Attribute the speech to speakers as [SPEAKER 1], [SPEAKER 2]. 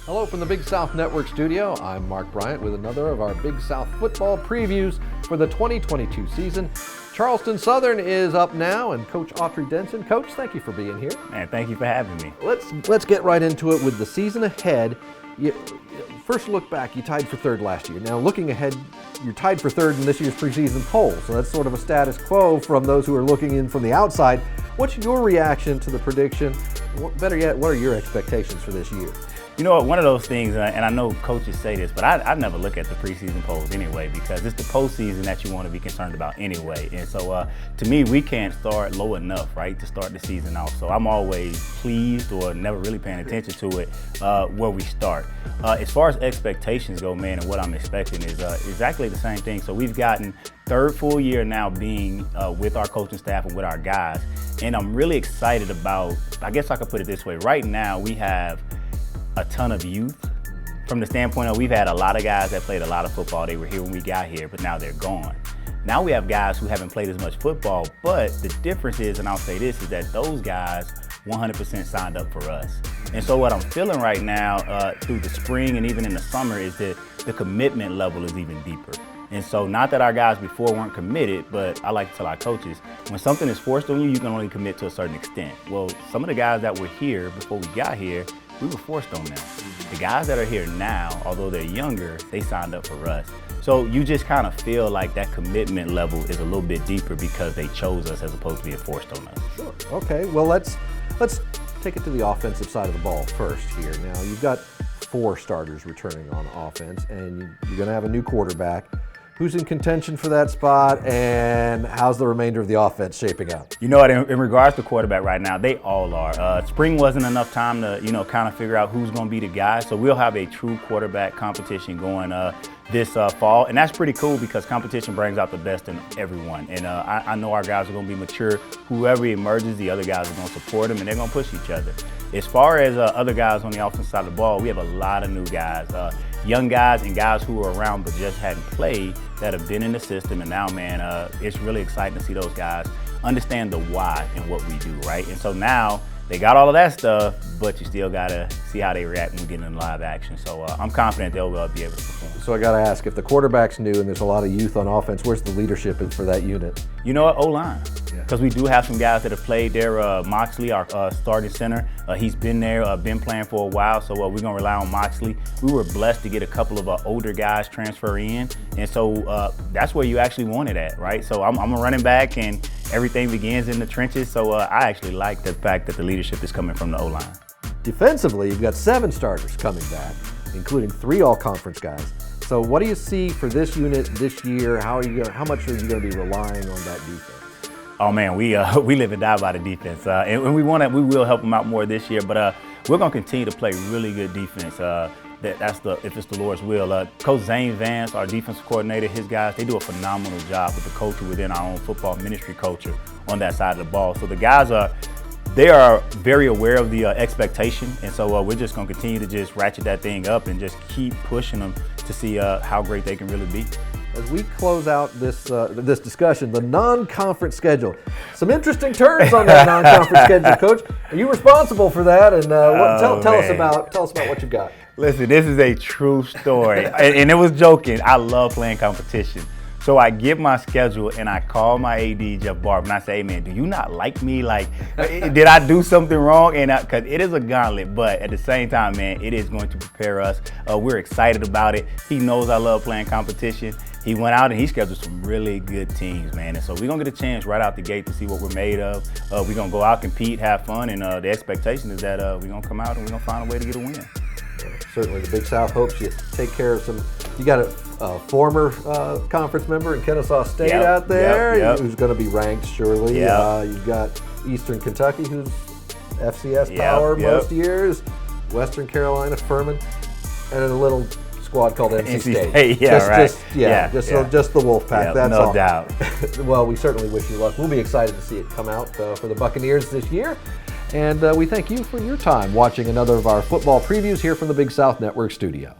[SPEAKER 1] Hello from the Big South Network studio. I'm Mark Bryant with another of our Big South football previews for the 2022 season. Charleston Southern is up now, and Coach Autry Denson. Coach, thank you for being here.
[SPEAKER 2] Man, thank you for having me.
[SPEAKER 1] Let's get right into it with the season ahead. First look back, you tied for third last year. Now looking ahead, you're tied for third in this year's preseason poll. So that's sort of a status quo from those who are looking in from the outside. What's your reaction to the prediction? Better yet, what are your expectations for this year?
[SPEAKER 2] You know what, one of those things, and I know coaches say this, but I never look at the preseason polls anyway, because it's the postseason that you want to be concerned about anyway. And so to me, we can't start low enough, right, to start the season off. So I'm always pleased, or never really paying attention to it, where we start. As far as expectations go, man, and what I'm expecting is exactly the same thing. So we've gotten third full year now being with our coaching staff and with our guys. And I'm really excited about, I guess I could put it this way, right now we have a ton of youth from the standpoint of we've had a lot of guys that played a lot of football. They were here when we got here, but now they're gone. Now we have guys who haven't played as much football, but the difference is, and I'll say this, is that those guys 100% signed up for us. And so what I'm feeling right now through the spring and even in the summer is that the commitment level is even deeper. And so not that our guys before weren't committed, but I like to tell our coaches, when something is forced on you, you can only commit to a certain extent. Well, some of the guys that were here before we got here, we were forced on them. The guys that are here now, although they're younger, they signed up for us. So you just kind of feel like that commitment level is a little bit deeper because they chose us as opposed to being forced on us.
[SPEAKER 1] Sure. Okay, well let's take it to the offensive side of the ball first here. Now you've got 4 starters returning on offense, and you're going to have a new quarterback. Who's in contention for that spot, and how's the remainder of the offense shaping up?
[SPEAKER 2] You know what, in regards to quarterback right now, they all are. Spring wasn't enough time to, kind of figure out who's going to be the guy. So we'll have a true quarterback competition going this fall. And that's pretty cool because competition brings out the best in everyone. And I know our guys are going to be mature. Whoever emerges, the other guys are going to support them, and they're going to push each other. As far as other guys on the offensive side of the ball, we have a lot of new guys. Young guys and guys who were around but just hadn't played that have been in the system. And now, man, it's really exciting to see those guys understand the why and what we do, right? And so now they got all of that stuff, but you still got to see how they react when we get in live action. So I'm confident they'll be able to perform.
[SPEAKER 1] So I got to ask, if the quarterback's new and there's a lot of youth on offense, where's the leadership for that unit?
[SPEAKER 2] You know what, O-line. Because we do have some guys that have played there. Moxley, our starting center, he's been there, been playing for a while, so we're going to rely on Moxley. We were blessed to get a couple of older guys transfer in, and so that's where you actually want it at, right? So I'm a running back, and everything begins in the trenches, so I actually like the fact that the leadership is coming from the O-line.
[SPEAKER 1] Defensively, you've got 7 starters coming back, including 3 all-conference guys. So what do you see for this unit this year? How much are you going to be relying on that defense?
[SPEAKER 2] Oh man, we live and die by the defense, and we will help them out more this year. But we're going to continue to play really good defense. If it's the Lord's will. Coach Zane Vance, our defensive coordinator, his guys, they do a phenomenal job with the culture within our own football ministry culture on that side of the ball. So the guys are very aware of the expectation, and so we're just going to continue to just ratchet that thing up and just keep pushing them to see how great they can really be.
[SPEAKER 1] As we close out this discussion, the non-conference schedule. Some interesting turns on that non-conference schedule, Coach. Are you responsible for that? And tell us about what you've got.
[SPEAKER 2] Listen, this is a true story, and it was joking. I love playing competition. So I get my schedule and I call my AD, Jeff Barb, and I say, hey man, do you not like me? Like, did I do something wrong? And because it is a gauntlet, but at the same time, man, it is going to prepare us. We're excited about it. He knows I love playing competition. He went out and he scheduled some really good teams, man. And so we're going to get a chance right out the gate to see what we're made of. We're going to go out, compete, have fun, and the expectation is that we're going to come out and we're going to find a way to get a win.
[SPEAKER 1] Certainly, the Big South hopes you take care of some. You got a former conference member in Kennesaw State out there who's going to be ranked, surely. You've got Eastern Kentucky, who's FCS power most years. Western Carolina, Furman, and a little squad called NC State. Just the Wolfpack. That's
[SPEAKER 2] no
[SPEAKER 1] all.
[SPEAKER 2] Doubt.
[SPEAKER 1] Well, we certainly wish you luck. We'll be excited to see it come out for the Buccaneers this year. And we thank you for your time watching another of our football previews here from the Big South Network studio.